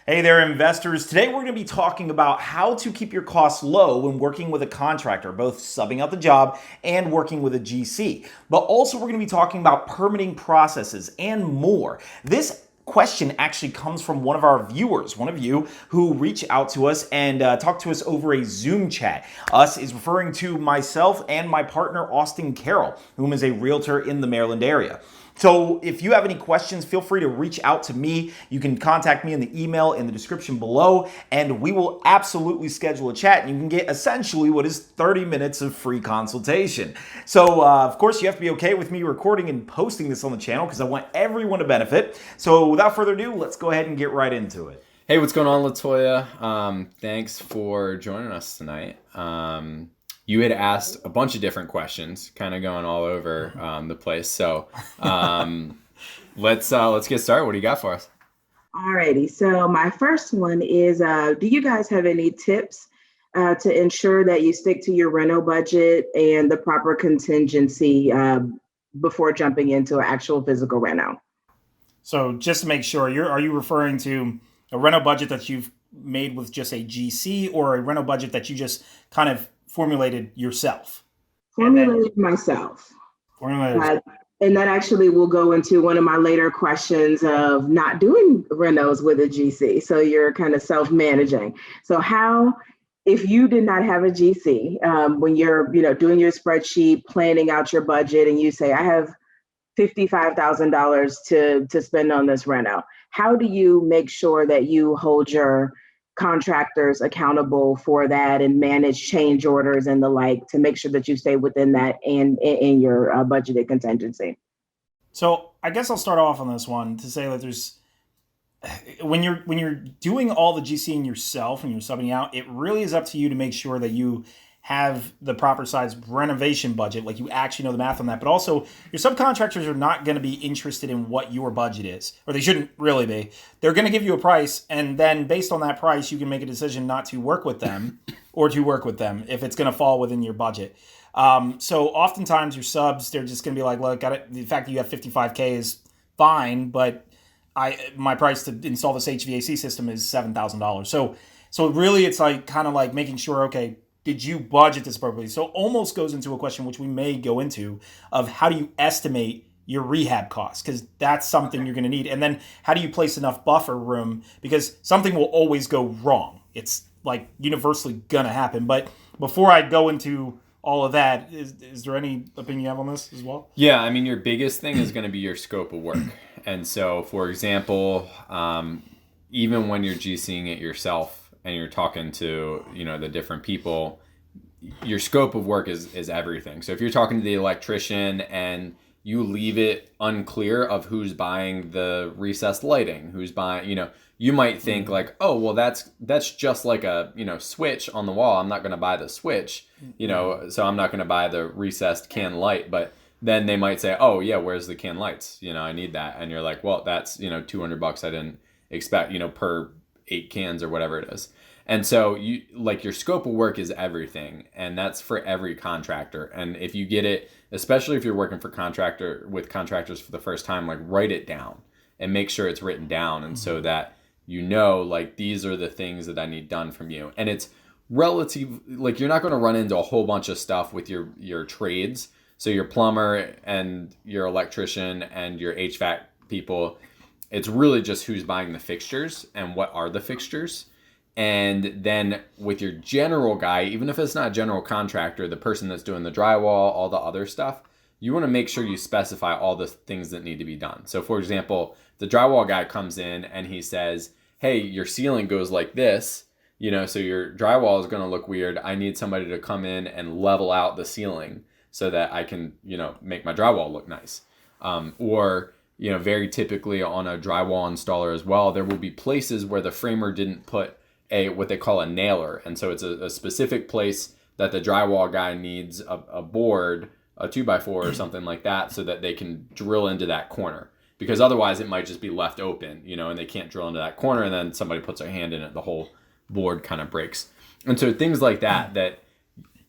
Hey there, investors. Today we're going to be talking about how to keep your costs low when working with a contractor, both subbing out the job and working with a GC. But also, we're going to be talking about permitting processes and more. This question actually comes from one of our viewers, one of you who reached out to us and talked to us over a Zoom chat. Us is referring to myself and my partner, Austin Carroll, whom is a realtor in the Maryland area. So if you have any questions, feel free to reach out to me. You can contact me in the email in the description below, and we will absolutely schedule a chat, and you can get essentially what is 30 minutes of free consultation. So of course, you have to be okay with me recording and posting this on the channel because I want everyone to benefit. So without further ado, let's go ahead and get right into it. Hey, what's going on, Latoya? Thanks for joining us tonight. You had asked a bunch of different questions, kind of going all over the place. So let's get started. What do you got for us? Alrighty. So my first one is, do you guys have any tips to ensure that you stick to your reno budget and the proper contingency before jumping into an actual physical reno? So just to make sure, are you referring to a reno budget that you've made with just a GC or a reno budget that you just kind of formulated yourself? Formulated myself. And that actually will go into one of my later questions of not doing renos with a GC. So you're kind of self-managing. So how, if you did not have a GC, when you're doing your spreadsheet, planning out your budget, and you say, I have $55,000 to spend on this reno, how do you make sure that you hold your contractors accountable for that and manage change orders and the like to make sure that you stay within that and in your budgeted contingency? So I guess I'll start off on this one to say that there's when you're doing all the GCing yourself and you're subbing out, it really is up to you to make sure that you have the proper size renovation budget, like you actually know the math on that. But also, your subcontractors are not going to be interested in what your budget is, or they shouldn't really be. They're going to give you a price, and then based on that price, you can make a decision not to work with them or to work with them if it's going to fall within your budget. So oftentimes your subs, they're just going to be like, look, the fact that you have 55K is fine, but my price to install this HVAC system is $7,000. So really it's like kind of like making sure, okay, did you budget this appropriately? So almost goes into a question which we may go into of how do you estimate your rehab costs? Because that's something you're going to need. And then how do you place enough buffer room? Because something will always go wrong. It's like universally going to happen. But before I go into all of that, is there any opinion you have on this as well? Yeah, I mean, your biggest thing is going to be your scope of work. And so, for example, even when you're GCing it yourself, and you're talking to, the different people, your scope of work is everything. So if you're talking to the electrician and you leave it unclear of who's buying the recessed lighting, who's buying, you might think like, oh, well, that's just like a, switch on the wall. I'm not going to buy the switch, so I'm not going to buy the recessed can light. But then they might say, oh, yeah, where's the can lights? I need that. And you're like, well, that's, $200 I didn't expect, per 8 cans or whatever it is. And so your scope of work is everything, and that's for every contractor. And if you get it, especially if you're working with contractors for the first time, like write it down and make sure it's written down. And so that, like these are the things that I need done from you. And it's relative, like you're not going to run into a whole bunch of stuff with your trades. So your plumber and your electrician and your HVAC people, it's really just who's buying the fixtures and what are the fixtures. And then with your general guy, even if it's not a general contractor, the person that's doing the drywall, all the other stuff, you want to make sure you specify all the things that need to be done. So for example, the drywall guy comes in and he says, hey, your ceiling goes like this, so your drywall is going to look weird. I need somebody to come in and level out the ceiling so that I can, make my drywall look nice. Or very typically on a drywall installer as well, there will be places where the framer didn't put what they call a nailer. And so it's a specific place that the drywall guy needs a board, a 2x4 or something like that, so that they can drill into that corner. Because otherwise it might just be left open, and they can't drill into that corner, and then somebody puts their hand in it, the whole board kind of breaks. And so things like that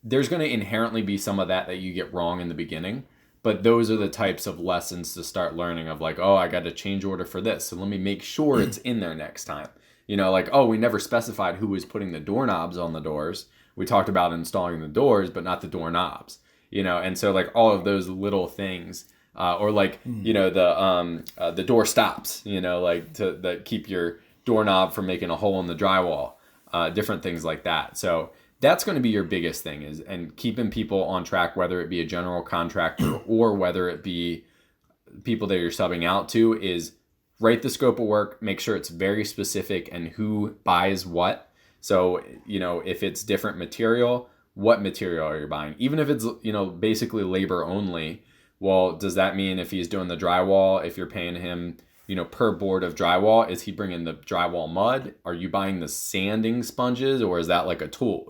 there's going to inherently be some of that you get wrong in the beginning. But those are the types of lessons to start learning of like, oh, I got a change order for this, so let me make sure it's in there next time. Like, oh, we never specified who was putting the doorknobs on the doors. We talked about installing the doors, but not the doorknobs, and so like all of those little things, or like, the door stops, like that keep your doorknob from making a hole in the drywall, different things like that. So that's going to be your biggest thing and keeping people on track, whether it be a general contractor or whether it be people that you're subbing out to, is write the scope of work, make sure it's very specific and who buys what. So, if it's different material, what material are you buying? Even if it's, basically labor only, well, does that mean if he's doing the drywall, if you're paying him, per board of drywall, is he bringing the drywall mud? Are you buying the sanding sponges, or is that like a tool?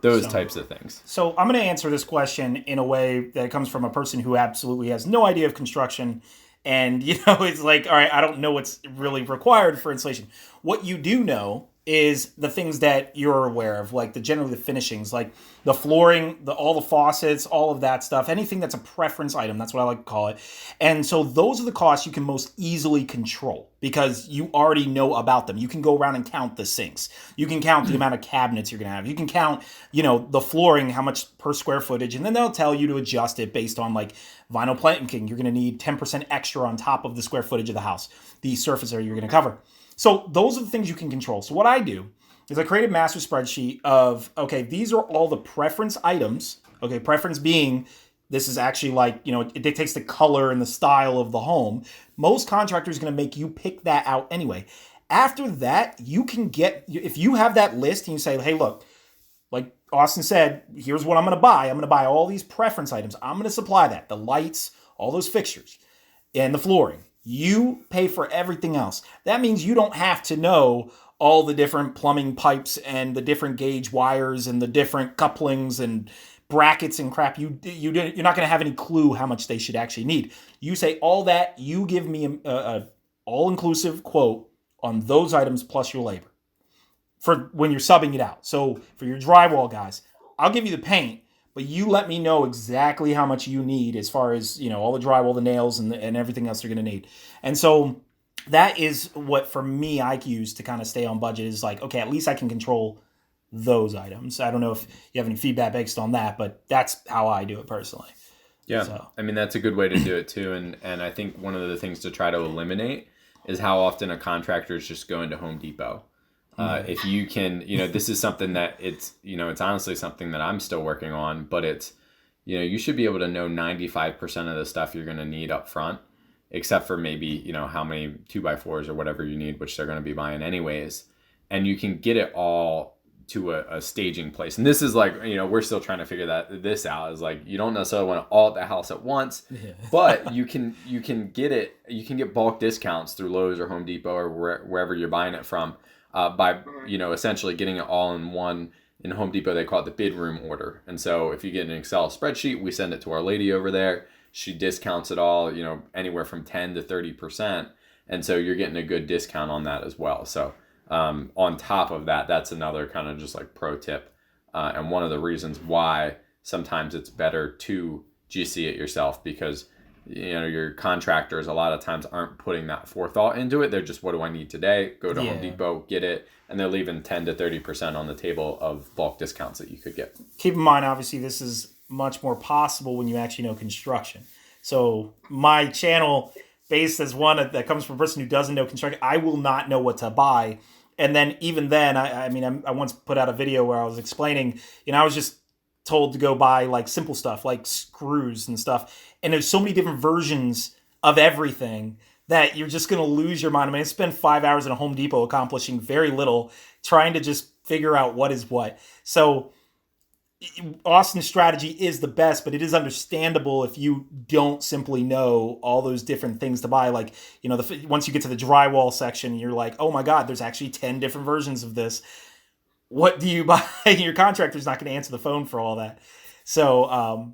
Those types of things. So I'm going to answer this question in a way that comes from a person who absolutely has no idea of construction. And, it's like, all right, I don't know what's really required for insulation. What you do know is the things that you're aware of, like generally the finishings, like the flooring, all the faucets, all of that stuff, anything that's a preference item. That's what I like to call it. And so those are the costs you can most easily control because you already know about them. You can go around and count the sinks. You can count the amount of cabinets you're going to have. You can count, the flooring, how much per square footage, and then they'll tell you to adjust it based on like vinyl planking. You're going to need 10% extra on top of the square footage of the house, the surface area you're going to cover. So those are the things you can control. So what I do is I create a master spreadsheet of, okay, these are all the preference items. Okay, preference being this is actually like, it dictates the color and the style of the home. Most contractors are going to make you pick that out anyway. After that, you can if you have that list and you say, hey, look, like Austin said, here's what I'm going to buy. I'm going to buy all these preference items. I'm going to supply that, the lights, all those fixtures, and the flooring. You pay for everything else. That means you don't have to know all the different plumbing pipes and the different gauge wires and the different couplings and brackets and crap. You're not going to have any clue how much they should actually need. You say all that, you give me a all-inclusive quote on those items plus your labor for when you're subbing it out. So for your drywall guys, I'll give you the paint, but you let me know exactly how much you need as far as, all the drywall, the nails, and everything else you're going to need. And so that is what, for me, I use to kind of stay on budget is like, okay, at least I can control those items. I don't know if you have any feedback based on that, but that's how I do it personally. Yeah. So. I mean, that's a good way to do it too. And I think one of the things to try to eliminate is how often a contractor is just going to Home Depot. If you can, this is something that it's honestly something that I'm still working on, but it's, you should be able to know 95% of the stuff you're going to need up front, except for maybe, how many 2x4s or whatever you need, which they're going to be buying anyways. And you can get it all to a staging place. And this is like, we're still trying to figure this out is like, you don't necessarily want it all at the house at once, but you can get bulk discounts through Lowe's or Home Depot or wherever you're buying it from. By essentially getting it all in one. In Home Depot they call it the bid room order. And so if you get an Excel spreadsheet, we send it to our lady over there. She discounts it all, anywhere from 10 to 30%. And so you're getting a good discount on that as well. So on top of that, that's another kind of just like pro tip. And one of the reasons why sometimes it's better to GC it yourself, because your contractors a lot of times aren't putting that forethought into it. They're just, what do I need today? Go to Home Depot, get it. And they're leaving 10 to 30% on the table of bulk discounts that you could get. Keep in mind, obviously, this is much more possible when you actually know construction. So my channel, based as one that comes from a person who doesn't know construction, I will not know what to buy. And then even then, I once put out a video where I was explaining, I was just told to go buy like simple stuff like screws and stuff. And there's so many different versions of everything that you're just going to lose your mind. I spent 5 hours in a Home Depot accomplishing very little, trying to just figure out what is what. So Austin's strategy is the best, but it is understandable if you don't simply know all those different things to buy. Like, once you get to the drywall section, you're like, oh my God, there's actually 10 different versions of this. What do you buy? Your contractor's not going to answer the phone for all that. So,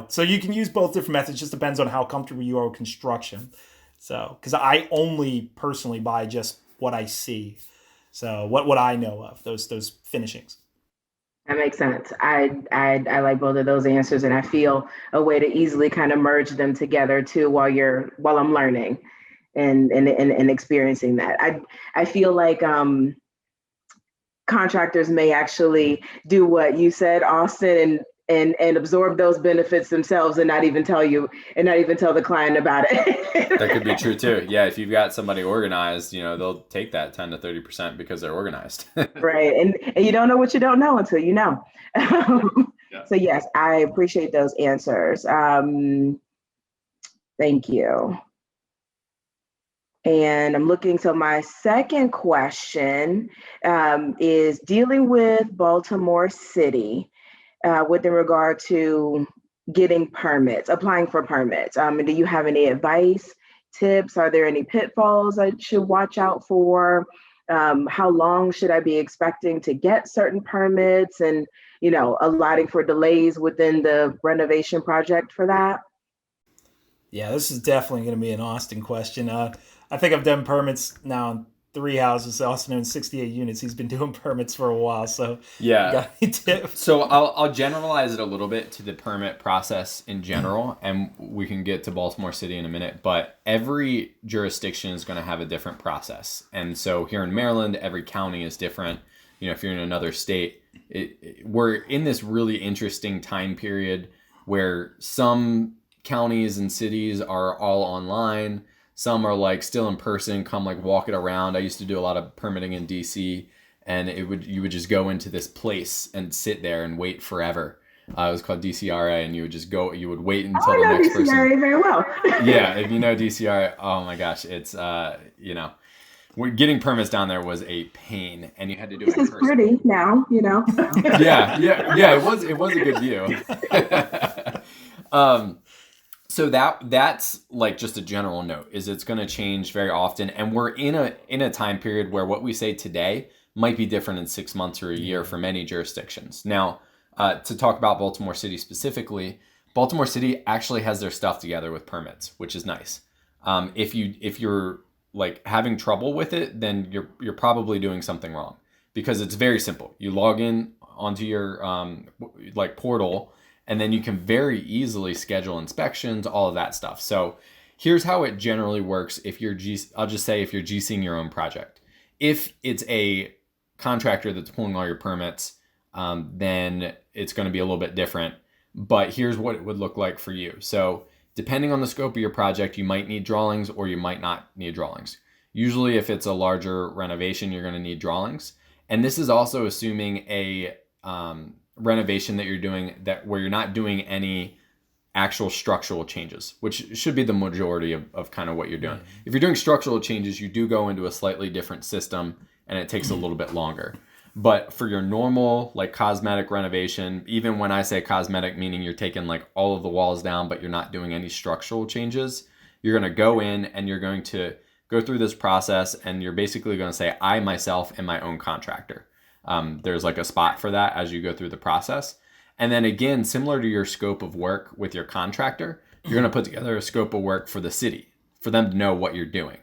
so you can use both different methods. It just depends on how comfortable you are with construction. So, because I only personally buy just what I see. So what I know of, those finishings. That makes sense. I like both of those answers, and I feel a way to easily kind of merge them together too while I'm learning. and experiencing that. I feel like contractors may actually do what you said, Austin, and absorb those benefits themselves and not even tell you and not even tell the client about it. That could be true too. Yeah, if you've got somebody organized, they'll take that 10 to 30% because they're organized. Right. And you don't know what you don't know until you know. Yeah. So yes, I appreciate those answers. Thank you. And I'm looking, so my second question is dealing with Baltimore City with regard to getting permits, applying for permits. Do you have any advice, tips? Are there any pitfalls I should watch out for? How long should I be expecting to get certain permits, and, allotting for delays within the renovation project for that? Yeah, this is definitely going to be an Austin question. I think I've done permits now in 3 houses. Austin owns 68 units. He's been doing permits for a while. So yeah. Got any tips? So I'll generalize it a little bit to the permit process in general, and we can get to Baltimore City in a minute. But every jurisdiction is going to have a different process. And so here in Maryland, every county is different. If you're in another state, we're in this really interesting time period where some counties and cities are all online. Some are like still in person, come like walk it around. I used to do a lot of permitting in DC, and you would just go into this place and sit there and wait forever. It was called DCRA, and you would wait until the next person. DCRA very well. Yeah, if you know DCRA, oh my gosh, it's getting permits down there was a pain, and you had to do it in person. This is pretty now, Yeah, it was a good view. So that's like just a general note, is it's going to change very often. And we're in a time period where what we say today might be different in 6 months or a year for many jurisdictions. Now, to talk about Baltimore City specifically, Baltimore City actually has their stuff together with permits, which is nice. If you're like having trouble with it, then you're probably doing something wrong, because it's very simple. You log in onto your portal, and then you can very easily schedule inspections, all of that stuff. So here's how it generally works. I'll just say if you're GCing your own project, if it's a contractor that's pulling all your permits, then it's going to be a little bit different. But here's what it would look like for you. So depending on the scope of your project, you might need drawings or you might not need drawings. Usually if it's a larger renovation, you're going to need drawings. And this is also assuming a renovation that you're doing where you're not doing any actual structural changes, which should be the majority of kind of what you're doing. If you're doing structural changes, you do go into a slightly different system, and it takes a little bit longer. But for your normal like cosmetic renovation, even when I say cosmetic, meaning you're taking like all of the walls down, but you're not doing any structural changes, you're going to go in and you're going to go through this process, and you're basically going to say, I myself am my own contractor. There's like a spot for that as you go through the process. And then again, similar to your scope of work with your contractor, you're going to put together a scope of work for the city, for them to know what you're doing.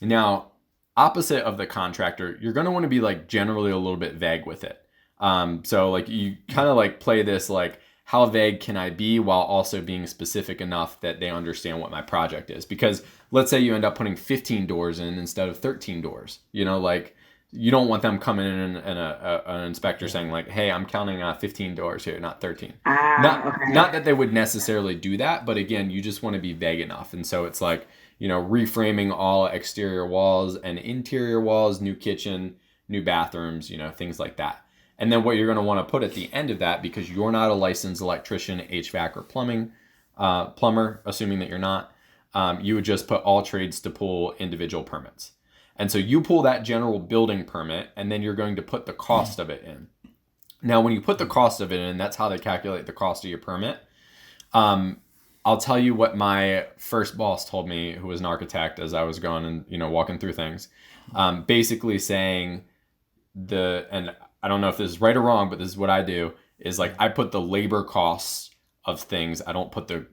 Now, opposite of the contractor, you're going to want to be like generally a little bit vague with it. So like you kind of like play this like, how vague can I be while also being specific enough that they understand what my project is? Because let's say you end up putting 15 doors in instead of 13 doors, like you don't want them coming in and an inspector saying like, hey, I'm counting 15 doors here, not 13. Not that they would necessarily do that, but again, you just want to be vague enough. And so it's like, reframing all exterior walls and interior walls, new kitchen, new bathrooms, things like that. And then what you're going to want to put at the end of that, because you're not a licensed electrician, HVAC, or plumber, assuming that you're not, you would just put all trades to pull individual permits. And so you pull that general building permit, and then you're going to put the cost of it in. Now, when you put the cost of it in, that's how they calculate the cost of your permit. I'll tell you what my first boss told me, who was an architect, as I was going and, walking through things, basically saying and I don't know if this is right or wrong, but this is what I do, is like I put the labor costs of things. I don't put the,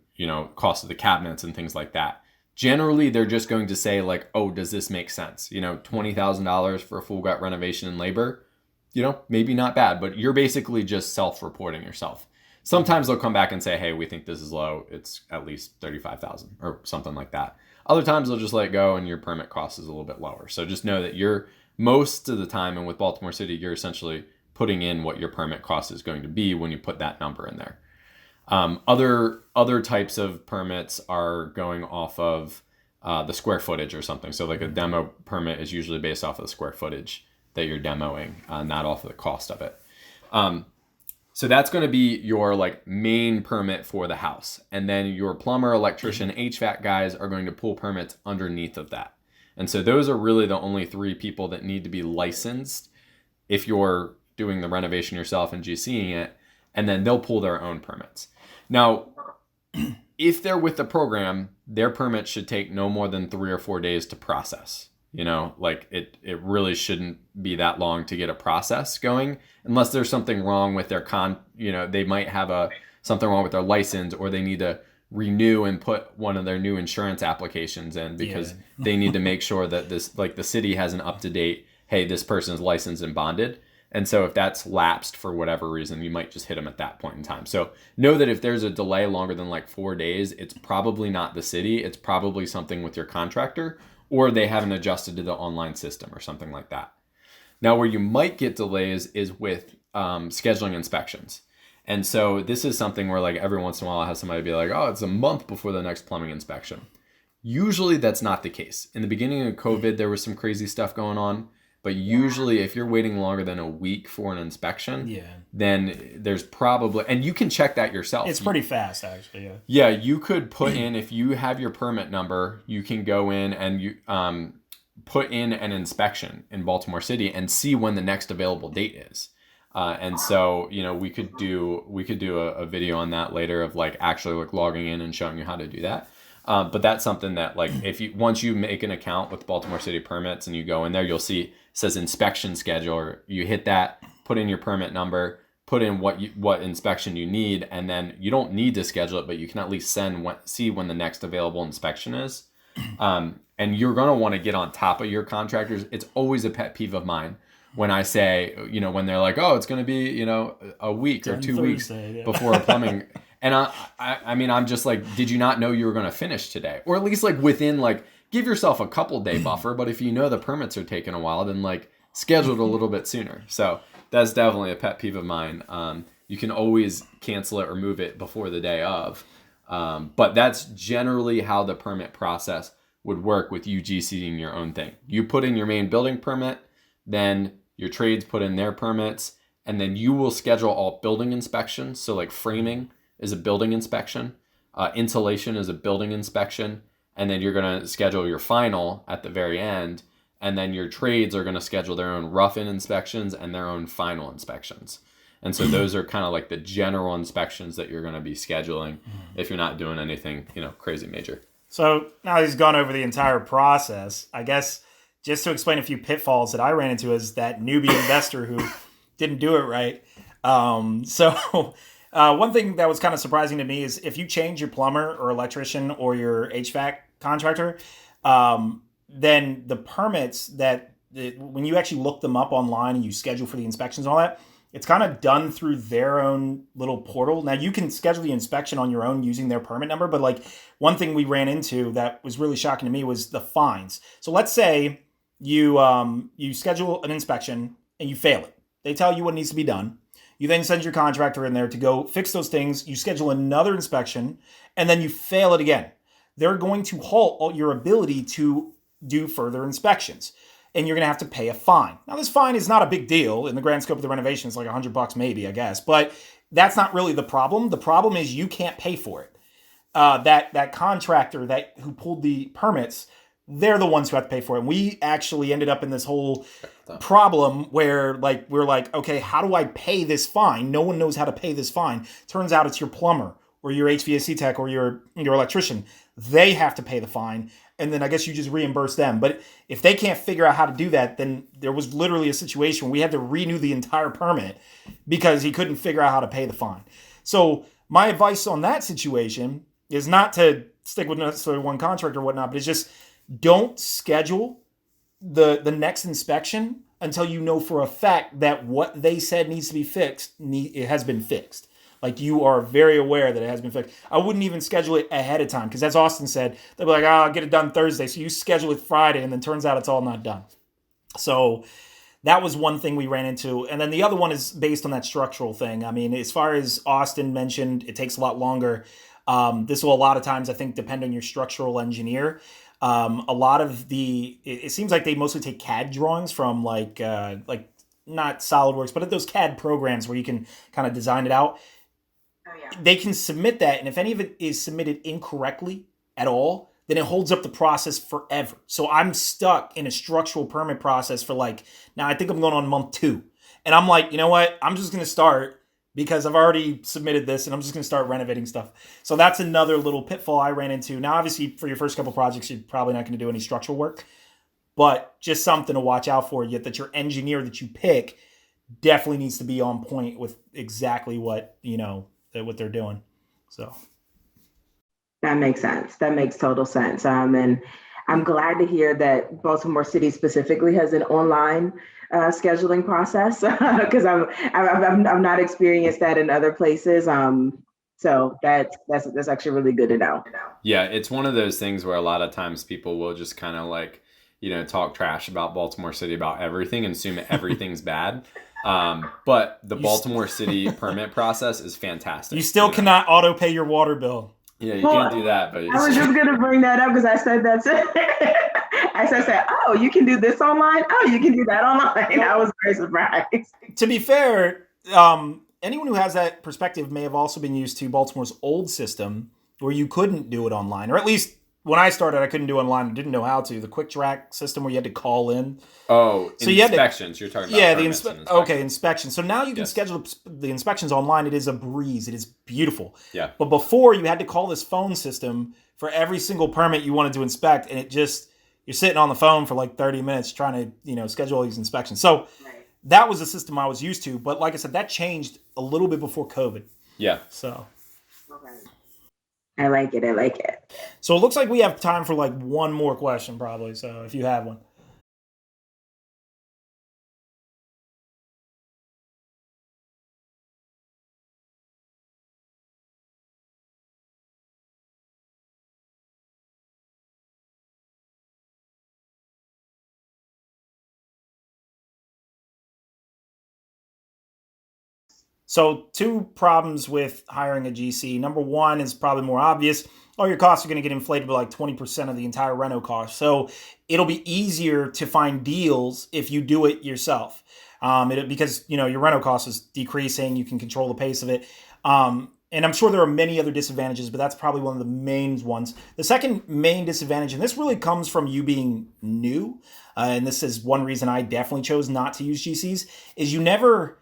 cost of the cabinets and things like that. Generally, they're just going to say like, oh, does this make sense? $20,000 for a full gut renovation and labor, maybe not bad, but you're basically just self-reporting yourself. Sometimes they'll come back and say, hey, we think this is low. It's at least $35,000 or something like that. Other times they'll just let it go and your permit cost is a little bit lower. So just know that you're most of the time, and with Baltimore City, you're essentially putting in what your permit cost is going to be when you put that number in there. Other types of permits are going off of the square footage or something. So like a demo permit is usually based off of the square footage that you're demoing, not off of the cost of it. So that's going to be your like main permit for the house. And then your plumber, electrician, HVAC guys are going to pull permits underneath of that. And so those are really the only 3 people that need to be licensed if you're doing the renovation yourself and GCing it, and then they'll pull their own permits. Now, if they're with the program, their permit should take no more than 3 or 4 days to process. You know, like it really shouldn't be that long to get a process going unless there's something wrong with their they might have something wrong with their license, or they need to renew and put one of their new insurance applications in because they need to make sure that this, like the city has an up-to-date, hey, this person's licensed and bonded. And so if that's lapsed for whatever reason, you might just hit them at that point in time. So know that if there's a delay longer than like 4 days, it's probably not the city. It's probably something with your contractor, or they haven't adjusted to the online system or something like that. Now, where you might get delays is with scheduling inspections. And so this is something where like every once in a while I have somebody be like, oh, it's a month before the next plumbing inspection. Usually that's not the case. In the beginning of COVID, there was some crazy stuff going on. But usually if you're waiting longer than a week for an inspection, then there's probably, and you can check that yourself. It's pretty fast, actually. Yeah, you could put in, if you have your permit number, you can go in and you put in an inspection in Baltimore City and see when the next available date is. And so, we could do a video on that later of like actually like logging in and showing you how to do that. But that's something that like once you make an account with Baltimore City Permits and you go in there, you'll see it says inspection schedule. You hit that, put in your permit number, put in what inspection you need, and then you don't need to schedule it, but you can at least see when the next available inspection is. And you're gonna want to get on top of your contractors. It's always a pet peeve of mine when I say, when they're like, oh, it's gonna be a week or 2 weeks before a plumbing. And I mean, I'm just like, did you not know you were going to finish today? Or at least like within like, give yourself a couple day buffer. But if you know the permits are taking a while, then like schedule it a little bit sooner. So that's definitely a pet peeve of mine. You can always cancel it or move it before the day of. But that's generally how the permit process would work with you GCing your own thing. You put in your main building permit, then your trades put in their permits, and then you will schedule all building inspections. So like framing is a building inspection, insulation is a building inspection, and then you're going to schedule your final at the very end, and then your trades are going to schedule their own rough-in inspections and their own final inspections. And so those are kind of like the general inspections that you're going to be scheduling if you're not doing anything, crazy major. So now he's gone over the entire process. I guess just to explain a few pitfalls that I ran into as that newbie investor who didn't do it right. One thing that was kind of surprising to me is if you change your plumber or electrician or your HVAC contractor, then the permits when you actually look them up online and you schedule for the inspections and all that, it's kind of done through their own little portal. Now you can schedule the inspection on your own using their permit number, but like one thing we ran into that was really shocking to me was the fines. So let's say you schedule an inspection and you fail it. They tell you what needs to be done. You then send your contractor in there to go fix those things. You schedule another inspection, and then you fail it again. They're going to halt your ability to do further inspections, and you're going to have to pay a fine. Now, this fine is not a big deal in the grand scope of the renovation. It's like $100 maybe, I guess, but that's not really the problem. The problem is you can't pay for it. That contractor who pulled the permits, they're the ones who have to pay for it. And we actually ended up in this whole problem where we're like, okay, how do I pay this fine? No one knows how to pay this fine. Turns out it's your plumber or your HVAC tech or your electrician. They have to pay the fine. And then I guess you just reimburse them. But if they can't figure out how to do that, then there was literally a situation where we had to renew the entire permit because he couldn't figure out how to pay the fine. So my advice on that situation is not to stick with necessarily one contractor or whatnot, but it's just don't schedule the next inspection until you know for a fact that what they said needs to be fixed, it has been fixed. Like you are very aware that it has been fixed. I wouldn't even schedule it ahead of time because, as Austin said, they'll be like, I'll get it done Thursday. So you schedule it Friday, and then turns out it's all not done. So that was one thing we ran into. And then the other one is based on that structural thing. I mean, as far as Austin mentioned, it takes a lot longer. This will a lot of times, I think, depend on your structural engineer. A lot of it seems like they mostly take CAD drawings from like not SolidWorks, but those CAD programs where you can kind of design it out. Oh, yeah. They can submit that, and if any of it is submitted incorrectly at all, then it holds up the process forever. So I'm stuck in a structural permit process for now I think I'm going on month 2. And I'm like, you know what? I'm just going to start because I've already submitted this and I'm just going to start renovating stuff. So that's another little pitfall I ran into. Now, obviously, for your first couple projects, you're probably not going to do any structural work, but just something to watch out for, yet that your engineer that you pick definitely needs to be on point with exactly what they're doing. So that makes sense. That makes total sense. And I'm glad to hear that Baltimore City specifically has an online scheduling process because I've not experienced that in other places. So that's actually really good to know. Yeah, it's one of those things where a lot of times people will just kind of talk trash about Baltimore City about everything and assume everything's bad. But the Baltimore City permit process is fantastic. You still cannot auto pay your water bill. Yeah, you can't do that. But I was just going to bring that up because I said that's it. I said, oh, you can do this online? Oh, you can do that online. I was very surprised. To be fair, anyone who has that perspective may have also been used to Baltimore's old system where you couldn't do it online, or at least when I started, I couldn't do it online. I didn't know how to. The quick track system where you had to call in. Oh, so inspections. You're talking about inspections. So now you can schedule the inspections online. It is a breeze. It is beautiful. Yeah. But before, you had to call this phone system for every single permit you wanted to inspect, and you're sitting on the phone for 30 minutes trying to schedule all these inspections. So that was the system I was used to. But like I said, that changed a little bit before COVID. Yeah. So. Okay. I like it. So it looks like we have time for one more question probably. So if you have one. So 2 problems with hiring a GC. Number 1 is probably more obvious. Your costs are going to get inflated by 20% of the entire reno cost. So it'll be easier to find deals if you do it yourself. Because your reno cost is decreasing. You can control the pace of it. And I'm sure there are many other disadvantages, but that's probably one of the main ones. The second main disadvantage, and this really comes from you being new, and this is one reason I definitely chose not to use GCs, is you never,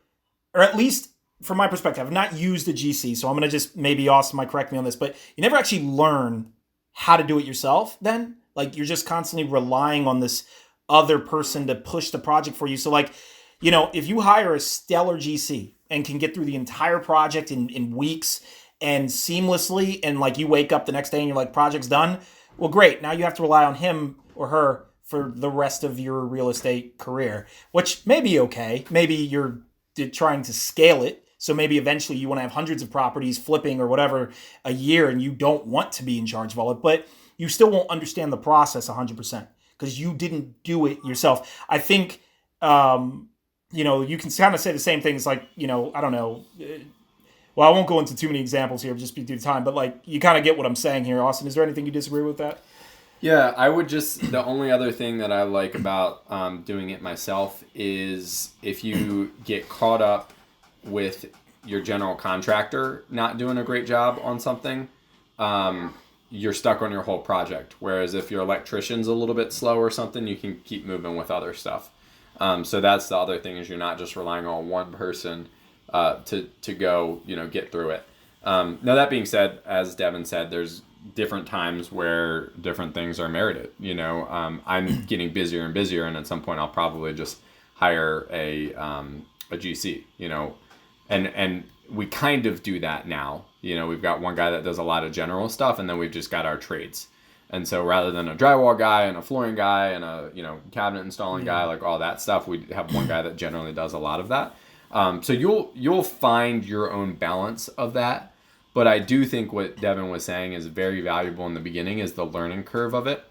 or at least from my perspective, I've not used a GC, so I'm going to just, maybe Austin might correct me on this, but you never actually learn how to do it yourself then. You're just constantly relying on this other person to push the project for you. So if you hire a stellar GC and can get through the entire project in weeks and seamlessly, and you wake up the next day and you're like, project's done, well, great. Now you have to rely on him or her for the rest of your real estate career, which may be okay. Maybe you're trying to scale it. So maybe eventually you want to have hundreds of properties flipping or whatever a year, and you don't want to be in charge of all it, but you still won't understand the process 100% because you didn't do it yourself. I think, you can kind of say the same things I don't know. Well, I won't go into too many examples here just due to time, but you kind of get what I'm saying here. Austin, is there anything you disagree with that? Yeah, the only other thing that I like about doing it myself is if you get caught up with your general contractor not doing a great job on something, you're stuck on your whole project. Whereas if your electrician's a little bit slow or something, you can keep moving with other stuff. So that's the other thing, is you're not just relying on one person to go, get through it. Now that being said, as Devin said, there's different times where different things are merited. I'm getting busier and busier, and at some point I'll probably just hire a GC, and we kind of do that now. We've got one guy that does a lot of general stuff, and then we've just got our trades. And so rather than a drywall guy and a flooring guy and a cabinet installing guy, all that stuff, we have one guy that generally does a lot of that. So you'll find your own balance of that. But I do think what Devin was saying is very valuable in the beginning is the learning curve of it.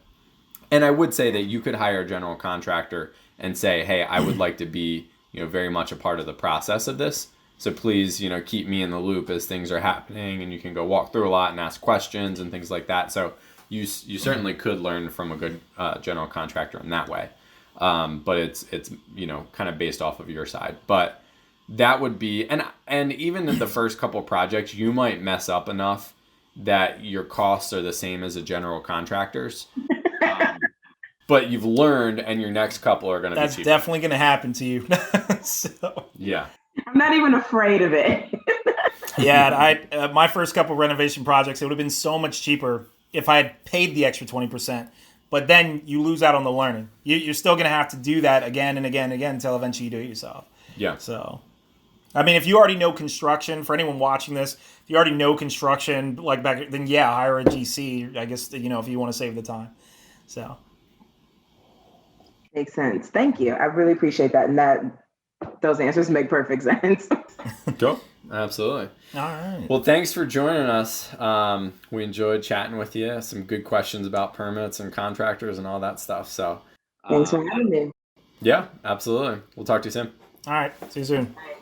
And I would say that you could hire a general contractor and say, hey, I would like to be, very much a part of the process of this. So please, keep me in the loop as things are happening, and you can go walk through a lot and ask questions and things like that. So you certainly could learn from a good general contractor in that way. But it's kind of based off of your side. But that would be, and even in the first couple projects, you might mess up enough that your costs are the same as a general contractor's. But you've learned, and your next couple are going to be cheaper. That's definitely going to happen to you. So. Yeah. I'm not even afraid of it. Yeah, my first couple renovation projects, it would have been so much cheaper if I had paid the extra 20%. But then you lose out on the learning. You're still going to have to do that again and again and again until eventually you do it yourself. Yeah. So, I mean, if you already know construction, for anyone watching this, if you already know construction, like back then, yeah, hire a GC, I guess, if you want to save the time. So. Makes sense. Thank you. I really appreciate that. And those answers make perfect sense. Cool. Absolutely. All right. Well, thanks for joining us. We enjoyed chatting with you. Some good questions about permits and contractors and all that stuff. So thanks for having me. Yeah, absolutely. We'll talk to you soon. All right. See you soon. Bye.